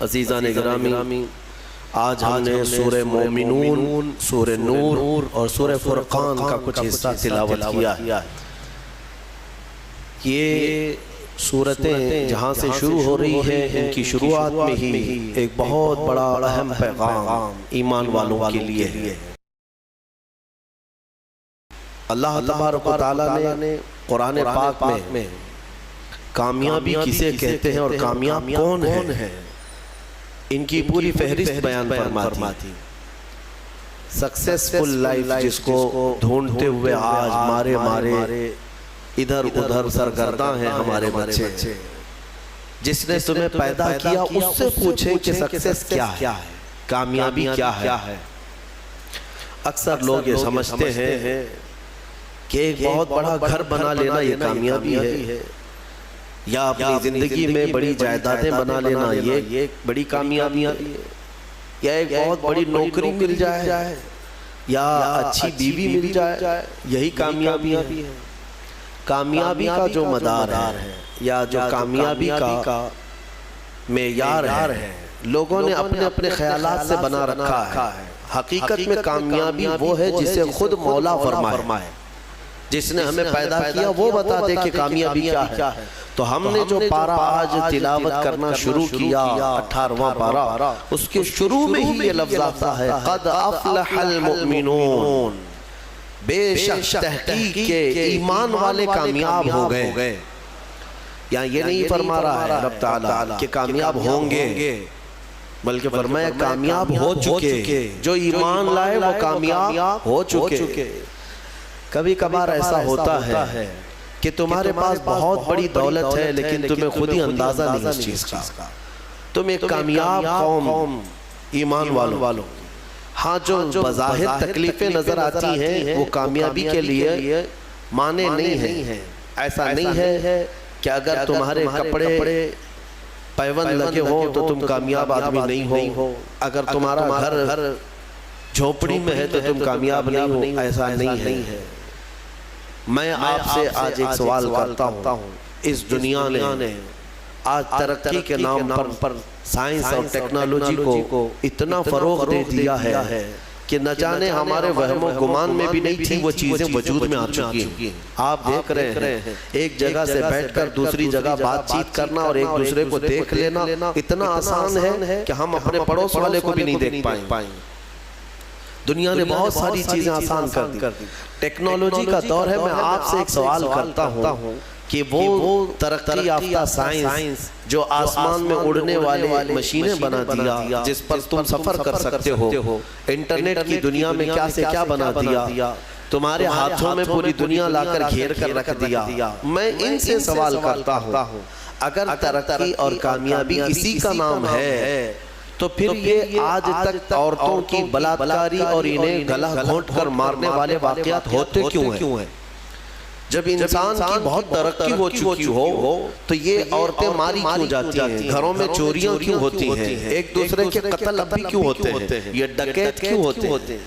عزیزان گرامی، آج ہم نے سورہ مومنون، سورہ نور اور سورہ فرقان کا کچھ حصہ تلاوت کیا ہے۔ یہ سورتیں جہاں سے شروع ہو رہی ہیں، ان کی شروعات میں ہی ایک بہت بڑا اہم پیغام ایمان والوں کے لیے ہے۔ اللہ تبارک و تعالیٰ نے قرآن پاک میں کامیابی کسے کہتے ہیں اور کامیاب کون ہے، ان کی پوری فہرست بیان فرماتی۔ سکسیسفل لائف جس کو ڈھونڈتے ہوئے آج مارے ادھر ادھر سرگرداں ہیں ہمارے بچے۔ جس نے تمہیں پیدا کیا اس سے پوچھیں کہ سکسیس کیا ہے، کامیابی کیا ہے۔ اکثر لوگ یہ سمجھتے ہیں کہ ایک بہت بڑا گھر بنا لینا یہ کامیابی ہے، یا اپنی زندگی میں بڑی جائیدادیں بنا لینا یہ بڑی کامیابی ہے، یا ایک بہت بڑی نوکری مل جائے، یا اچھی بیوی مل جائے، یہی کامیابی ہے۔ کامیابی کا جو مدار ہے یا جو کامیابی کا معیار ہے، لوگوں نے اپنے اپنے خیالات سے بنا رکھا ہے۔ حقیقت میں کامیابی وہ ہے جسے خود مولا فرمائے، جس نے ہمیں پیدا کیا وہ بتا دے کہ کامیابی کیا ہے۔ تو ہم نے جو پارہ آج تلاوت کرنا شروع کیا، 18واں پارہ، اس کے شروع میں ہی یہ لفظ آتا ہے، قد افلح المؤمنون، بے شک تحقیق کے ایمان والے کامیاب ہو گئے۔ یہاں یہ نہیں فرما رہا ہے رب تعالیٰ کہ کامیاب ہوں گے، بلکہ فرمایا کامیاب ہو چکے، جو ایمان لائے وہ کامیاب ہو چکے۔ کبھی کبھار ایسا ہوتا ہے کہ تمہارے پاس بہت بڑی دولت ہے لیکن تمہیں خود ہی اندازہ نہیں اس چیز کا۔ تم ایک کامیاب قوم، ایمان والوں، ہاں جو بظاہر تکلیفیں نظر آتی ہیں وہ کامیابی کے لیے مانے نہیں ہیں۔ ایسا نہیں ہے کہ اگر تمہارے کپڑے پیوند لگے ہوں تو تم کامیاب آدمی نہیں ہو، اگر تمہارا گھر جھوپڑی میں ہے تو تم کامیاب نہیں ہو، ایسا نہیں ہے۔ میں آپ سے آج ایک سوال کرتا ہوں، اس دنیا نے آج ترقی کے نام پر سائنس اور ٹیکنالوجی کو اتنا فروغ دے دیا ہے کہ نہ جانے ہمارے وہم و گمان میں بھی نہیں تھی وہ چیزیں وجود میں آ چکی ہیں۔ آپ دیکھ رہے ہیں ایک جگہ سے بیٹھ کر دوسری جگہ بات چیت کرنا اور ایک دوسرے کو دیکھ لینا اتنا آسان ہے کہ ہم اپنے پڑوس والے کو بھی نہیں دیکھ پائیں۔ دنیا نے بہت ساری چیزیں آسان کر دی، ٹیکنالوجی کا دور ہے۔ میں آپ سے ایک سوال کرتا ہوں کہ وہ ترقی یافتہ سائنس جو آسمان میں اڑنے والے مشینیں بنا دیا، جس پر تم سفر کر سکتے ہو، انٹرنیٹ کی دنیا میں کیا سے کیا بنا دیا، تمہارے ہاتھوں میں پوری دنیا لا کر گھیر کر رکھ دیا۔ میں ان سے سوال کرتا ہوں، اگر ترقی اور کامیابی اسی کا نام ہے تو پھر یہ آج تک عورتوں کی بلاکاری اور انہیں گلا گھونٹ کر مارنے والے واقعات ہوتے کیوں ہیں؟ جب انسان کی بہت ترقی ہو چکی ہو تو یہ عورتیں ماری کیوں جاتی ہیں، گھروں میں چوریاں کیوں ہوتی ہیں، ایک دوسرے کے قتل اب بھی کیوں ہوتے ہیں، یہ ڈکیت کیوں ہوتے ہیں،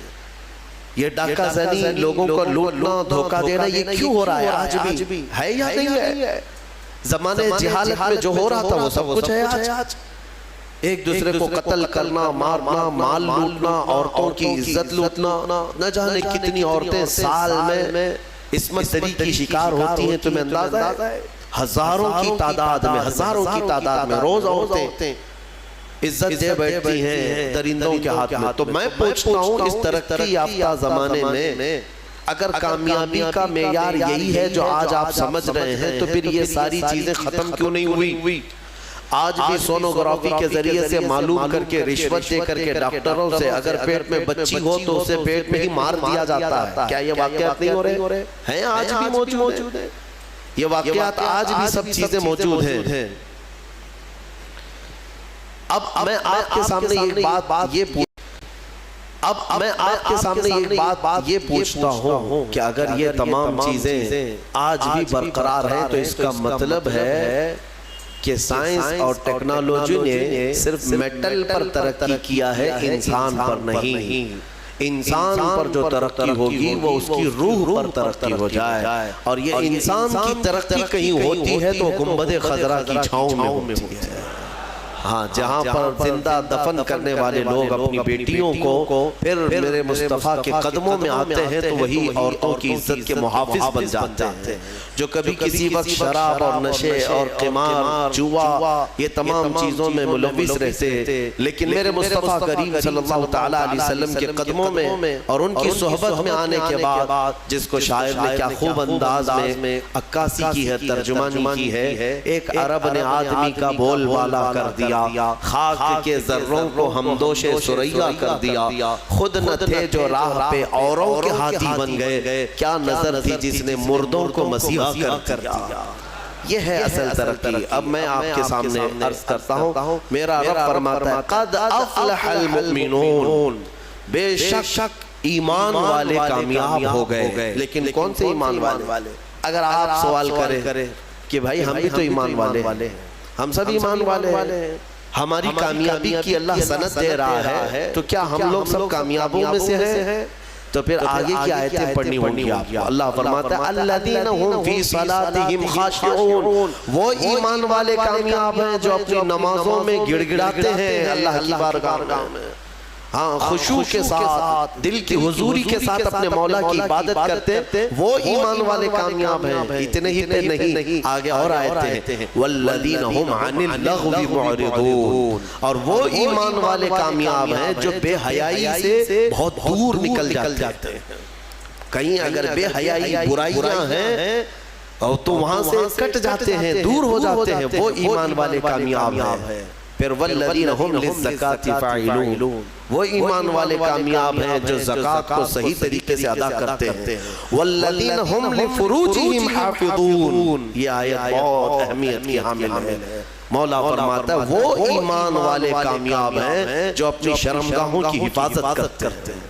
یہ ڈاکہ زنی، لوگوں کو لوٹنا، دھوکہ دینا، یہ کیوں ہو رہا ہے؟ آج بھی ہے یا نہیں ہے؟ زمانے جہالت میں جو ہو رہا تھا وہ سب کچھ ہے آج۔ ایک دوسرے کو قتل کرنا، مارنا، مال لوٹنا، عورتوں کی عزت لوٹنا، نہ جانے کتنی عورتیں سال میں عصمت دری کی شکار ہوتی ہیں، تمہیں اندازہ ہے؟ ہزاروں کی تعداد میں روز عورتیں عزت دے بیٹھتی ہیں درندوں کے ہاتھ میں۔ تو میں پوچھتا ہوں اس ترقی یافتہ زمانے میں اگر کامیابی کا معیار یہی ہے جو آج آپ سمجھ رہے ہیں تو پھر یہ ساری چیزیں ختم کیوں نہیں ہوئی؟ آج بھی سونوگرافی کے ذریعے سے معلوم کر کے، رشوت دے کر کے ڈاکٹروں سے اگر پیٹ میں بچی ہو تو اسے پیٹ میں ہی مار دیا جاتا ہے۔ کیا یہ واقعات نہیں ہو رہے ہیں؟ آج بھی موجود ہیں یہ واقعات، آج بھی سب چیزیں موجود ہیں۔ اب میں آپ کے سامنے ایک بات یہ پوچھتا ہوں کہ اگر یہ تمام چیزیں آج بھی برقرار ہیں تو اس کا مطلب ہے کہ سائنس اور ٹیکنالوجی نے صرف میٹل پر ترقی کیا ہے، انسان پر نہیں۔ انسان پر جو ترقی ہوگی وہ اس کی روح پر ترقی ہو جائے، اور یہ انسان کی ترقی کہیں ہوتی ہے تو گنبد خضرا کی چھاؤں میں ہوتی ہے۔ ہاں جہاں پر زندہ دفن کرنے والے لوگ اپنی بیٹیوں کو پھر میرے مصطفیٰ کے قدموں میں آتے ہیں تو وہی عورتوں کی عزت کے محافظ بن جاتے ہیں، جو کبھی کسی وقت شراب اور نشے اور قمار، جوا، یہ تمام چیزوں میں ملوث رہتے، لیکن میرے مصطفیٰ کریم صلی اللہ تعالیٰ علیہ وسلم کے قدموں میں اور ان کی صحبت میں آنے کے بعد، جس کو شاعر نے کیا خوب انداز میں عکاسی کی ہے، ترجمانی کی ہے، ایک عرب نے آدمی کا بول بالا کر دیا، خاک کے ذروں کو ہمدوش سریا کر دیا، خود نہ تھے جو راہ پہ اوروں کے ہاتھی بن گئے، کیا نظر تھی جس نے مردوں کو مسیحا کر دیا۔ یہ ہے اصل ترقی۔ اب میں آپ کے سامنے عرض کرتا ہوں، میرا رب فرماتا ہے قد افلح المؤمنون، بے شک ایمان والے کامیاب ہو گئے، لیکن کون سے ایمان والے؟ اگر آپ سوال کریں کہ بھائی ہم بھی تو ایمان والے ہیں، ہم سب ایمان والے ہیں، ہماری کامیابی کی اللہ سند دے رہا ہے، تو کیا ہم لوگ سب کامیابوں میں سے ہیں؟ تو پھر آگے کی آیتیں پڑھنی ہوں آپ کو۔ اللہ فرماتا ہے الذین ہم فی صلاتہم خاشعون، وہ ایمان والے کامیاب ہیں جو اپنی نمازوں میں گڑ گڑاتے ہیں اللہ کی بارگاہ میں، ہاں خشوع کے ساتھ، دل کی حضوری کے ساتھ اپنے مولا کی عبادت کرتے ہیں، وہ ایمان والے کامیاب ہیں۔ اتنے ہی پہ نہیں، آگے اور آیتیں ہیں والذین ہم عن اللغو معرضون، اور وہ ایمان والے کامیاب ہیں جو بے حیائی سے بہت دور نکل جاتے ہیں۔ کہیں اگر بے حیائی برائیاں ہیں تو وہاں سے کٹ جاتے ہیں، دور ہو جاتے ہیں، وہ ایمان والے کامیاب ہیں۔ پھر والذین ہم للزکاۃ فاعلون، وہ ایمان والے کامیاب ہیں جو زکوٰۃ کو صحیح طریقے سے ادا کرتے ہیں۔ والذین ہم لفروجہم حافظون، یہ آیت بہت اہمیت کی حامل ہے۔ مولا فرماتا ہے وہ ایمان والے کامیاب ہیں جو اپنی شرمگاہوں کی حفاظت کرتے ہیں۔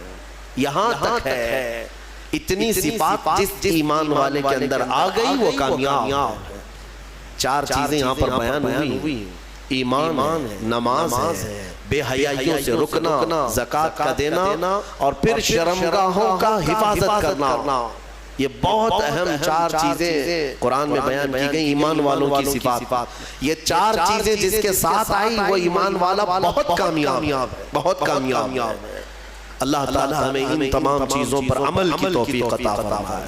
یہاں تک ہے اتنی صفات جس ایمان والے کے اندر آ گئی وہ کامیاب ہے۔ چار چیزیں یہاں پر بیان ہوئی، ایمان ہے، نماز ہے، بے حیائیوں سے رکنا، زکوٰۃ کا دینا، اور پھر شرمگاہوں کا حفاظت کرنا۔ یہ بہت اہم چار چیزیں قرآن میں بیان کی گئی ایمان والوں کی صفات۔ یہ چار چیزیں جس کے ساتھ آئی وہ ایمان والا بہت کامیاب ہے۔ اللہ تعالی ہمیں ان تمام چیزوں پر عمل کی توفیق عطا فرمائے۔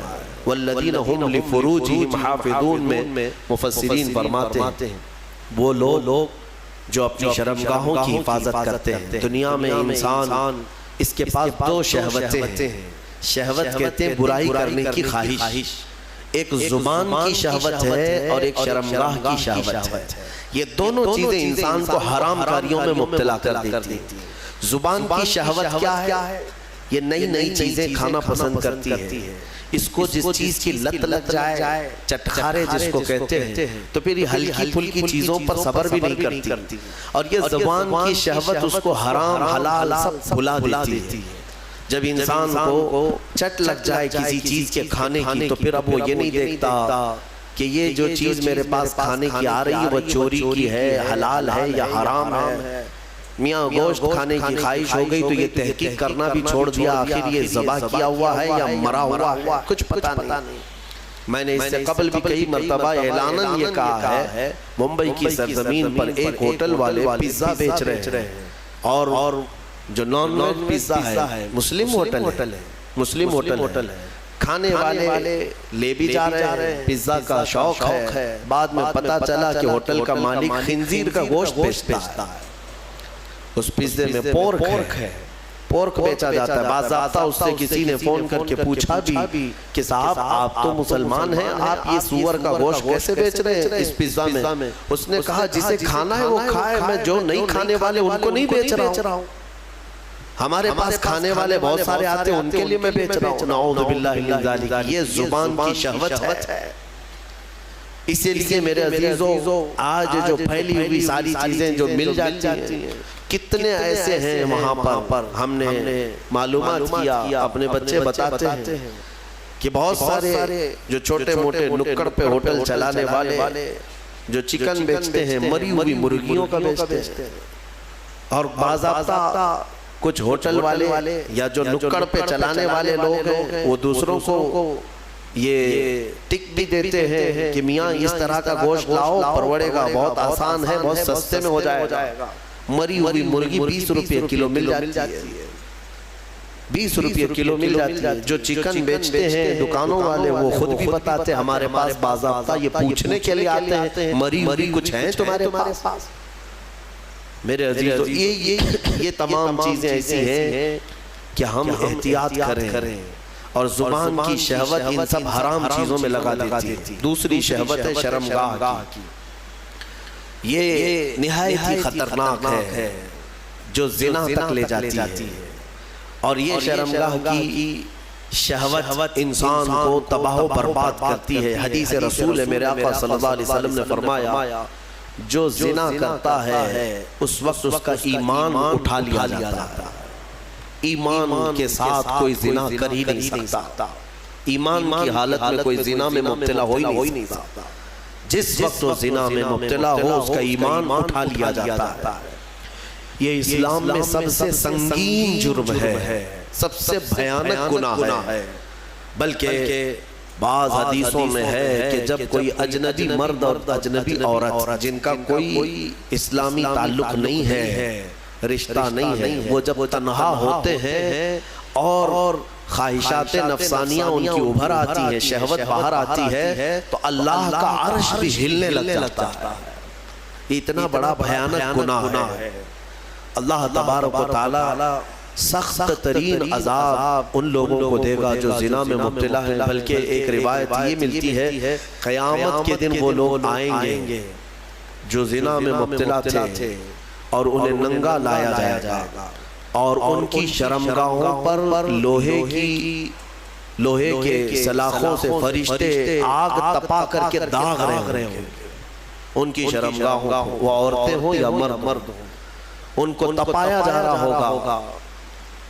والذین ہم لفروجہم حافظون میں مفسرین فرماتے ہیں وہ لوگ جو اپنی شرمگاہوں کی حفاظت کرتے ہیں۔ دنیا میں انسان اس کے پاس دو شہوتیں ہیں، شہوت کہتے ہیں برائی کرنے کی خواہش، ایک زبان کی شہوت ہے اور ایک شرمگاہ کی شہوت ہے۔ یہ دونوں چیزیں انسان کو حرام کاریوں میں مبتلا کر دیتی ہیں۔ زبان کی شہوت کیا ہے؟ یہ نئی چیزیں کھانا پسند کرتی ہے، اس کو جس چیز کی لت لگ جائے، چٹخارے جس کو کہتے ہیں، تو پھر یہ ہلکی پھلکی چیزوں پر صبر بھی نہیں کرتی، اور یہ زبان کی شہوت اس کو حرام حلال سب بھلا دیتی ہے۔ جب انسان کو چٹ لگ جائے کسی چیز کے کھانے کی تو پھر اب وہ یہ نہیں دیکھتا کہ یہ جو چیز میرے پاس کھانے کی آ رہی ہے وہ چوری کی ہے، حلال ہے یا حرام ہے۔ میاں گوشت کھانے کی خواہش ہو گئی تو یہ تحقیق کرنا بھی چھوڑ دیا آخر یہ ذبح کیا ہوا ہے یا مرا ہوا ہے، کچھ پتہ نہیں۔ میں نے اس سے قبل بھی کئی مرتبہ اعلاناً یہ کہا ہے، ممبئی کی سرزمین پر ایک ہوٹل والے پیزا بیچ رہے ہیں، اور جو نان ویج پیزا ہے مسلم ہوٹل ہے، کھانے والے لے بھی جا رہے ہیں، پیزا کا شوق ہے، بعد میں پتہ چلا کہ ہوٹل کا مالک خنزیر کا گوشت بیچتا ہے، اس پیزے میں پورک بیچا جاتا ہے۔ باضابطہ اس سے کسی نے فون کر کے پوچھا بھی کہ صاحب آپ تو مسلمان ہیں، آپ یہ سور کا گوشت کیسے بیچ رہے ہیں اس پیزا میں؟ اس نے کہا جسے کھانا ہے وہ کھائے، میں جو نہیں کھانے والے ان کو نہیں بیچ رہا ہوں، ہمارے پاس کھانے والے بہت سارے آتے ہیں ان کے لیے میں بیچ رہا ہوں۔ نعوذ باللہ من ذالک، یہ زبان کی شہوت ہے۔ اسی لیے میرے عزیزو آج جو پھیلی ہوئی ساری چیزیں جو مل جاتی ہیں، کتنے ایسے ہیں وہاں پر ہم نے معلومات کیا، اپنے بچے بتاتے ہیں کہ بہت سارے جو چھوٹے موٹے نکڑ پہ ہوٹل چلانے والے جو چکن بیچتے ہیں، مری ہوئی مرغیوں کا بیچتے ہیں، اور باضابطہ کچھ ہوٹل والے یا جو نکڑ پہ چلانے والے لوگ ہیں وہ دوسروں کو یہ ٹک بھی دیتے ہیں کہ میاں اس طرح کا گوشت لاؤ، پروڑے گا، بہت آسان ہے، بہت سستے میں ہو جائے گا۔ مری ہوئی مرغی 20 روپے کلو مل جاتی ہے، 20 روپے کلو مل جاتی ہے۔ جو چکن بیچتے ہیں دکانوں والے وہ خود بھی بتاتے ہیں ہمارے پاس باضابطہ یہ پوچھنے کے لیے آتے ہیں مری ہوئی کچھ ہیں تمہارے پاس۔ میرے عزیزو یہ تمام چیزیں ایسی ہیں کہ ہم احتیاط کریں، اور زبان کی شہوت ان سب حرام چیزوں میں لگا دیتی ہے۔ دوسری شہوت ہے شرمگاہ کی، یہ نہایت ہی خطرناک ہے جو زنا تک لے جاتی ہے، اور یہ شرمگاہ کی شہوت انسان کو تباہ و برباد کرتی ہے۔ حدیث رسول ہے میرے آقا صلی اللہ علیہ وسلم نے فرمایا جو زنا کرتا ہے اس وقت اس کا ایمان اٹھا لیا جاتا ہے۔ ایمان کے ساتھ کوئی زنا کر ہی نہیں سکتا، ایمان کی حالت میں کوئی زنا میں مبتلا ہو ہی نہیں سکتا۔ جس وقت وہ زنا میں مبتلا ہو اس کا ایمان اٹھا لیا جاتا ہے۔ یہ اسلام میں سب سے سنگین جرم ہے، سب سے بھیانک گناہ ہے، بلکہ بعض حدیثوں میں ہے کہ جب کوئی اجنبی مرد اور اجنبی عورت جن کا کوئی اسلامی تعلق نہیں ہے، رشتہ نہیں ہے، وہ جب تنہا ہوتے ہیں اور خواہشات نفسانیہ ان کی ابھر آتی ہیں، شہوت باہر آتی ہے، تو اللہ کا عرش بھی ہلنے لگ جاتا ہے۔ اتنا بڑا بھیانک گناہ ہے۔ اللہ تبارک و تعالی سخت ترین عذاب ان لوگوں کو دے گا جو زنا میں مبتلا ہے۔ بلکہ ایک روایت یہ ملتی ہے قیامت کے دن وہ لوگ آئیں گے جو زنا میں مبتلا تھے اور انہیں ننگا لایا جائے گا، اور ان کی شرمگاہوں پر لوہے کے سلاخوں سے فرشتے آگ تپا کر کے داغ رہے ہوں گے۔ ان کی شرمگاہوں وہ عورتیں ہوں یا مرد ہوں، ان کو تپایا جا رہا ہوگا،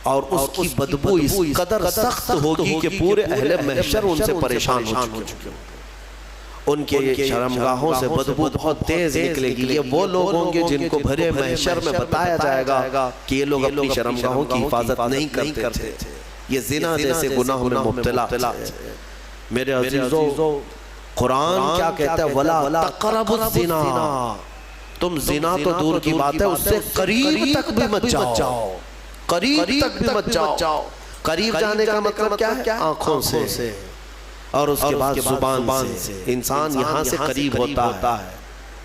اور اس کی بدبو اس قدر سخت ہوگی کہ پورے اہل محشر ان سے پریشان ہو چکے۔ ان کے شرمگاہوں سے بدبو بہت تیز نکلے گی۔ یہ وہ لوگ ہوں گے جن کو بھرے محشر میں بتایا جائے گا کہ یہ لوگ اپنی شرمگاہوں کی حفاظت نہیں کرتے تھے، یہ زنا جیسے گناہ میں مبتلا تھے۔ میرے عزیزو، قرآن کیا کہتا ہے؟ وَلَا تَقْرَبُوا الزِّنَا، تم زنا تو دور کی بات ہے اس سے قریب تک بھی مت جاؤ، قریب تک بھی مت جاؤ۔ قریب جانے کا مطلب کیا ہے؟ آنکھوں سے، اور اس کے بعد زبان سے۔ انسان یہاں سے قریب ہوتا ہے،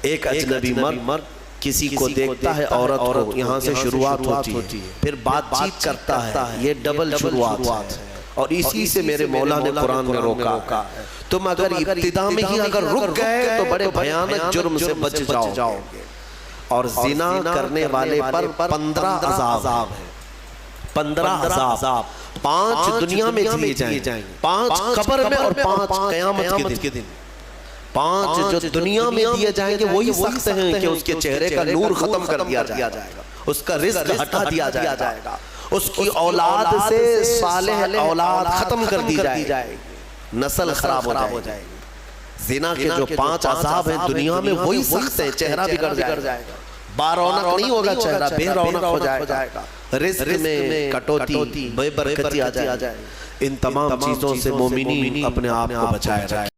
ایک اجنبی مرد کسی کو دیکھتا ہے عورت کو، یہاں سے شروعات ہوتی ہے، پھر بات چیت کرتا ہے، یہ ڈبل شروعات ہے، اور اسی سے میرے مولا نے قرآن میں روکا۔ تم اگر ابتدا میں ہی اگر رک گئے تو بڑے بھیانک جرم سے بچ جاؤ گے۔ اور زنا کرنے والے پر 15 عذاب ہیں، 15 عذاب، 5 دنیا میں دیے جائیں گے، 5 قبر میں، اور 5 قیامت کے دن۔ 5 جو دنیا میں دیے جائیں گے وہی سخت ہیں کہ اس کے چہرے کا نور ختم کر دیا جائے گا، اس کا رزق ہٹا دیا جائے گا، اس کی اولاد سے صالح اولاد ختم کر دی جائے گی، نسل خراب ہو جائے گی۔ زنا کے جو 5 عذاب ہیں دنیا میں وہی سخت ہیں، چہرہ بگڑ جائے گا، بارونق نہیں ہوگا چہرہ، بے رونق ہو جائے گا، رزق میں کٹوتی، بے برکتی آ جائے۔ ان تمام چیزوں سے مومنین اپنے آپ کو بچائے رکھیں۔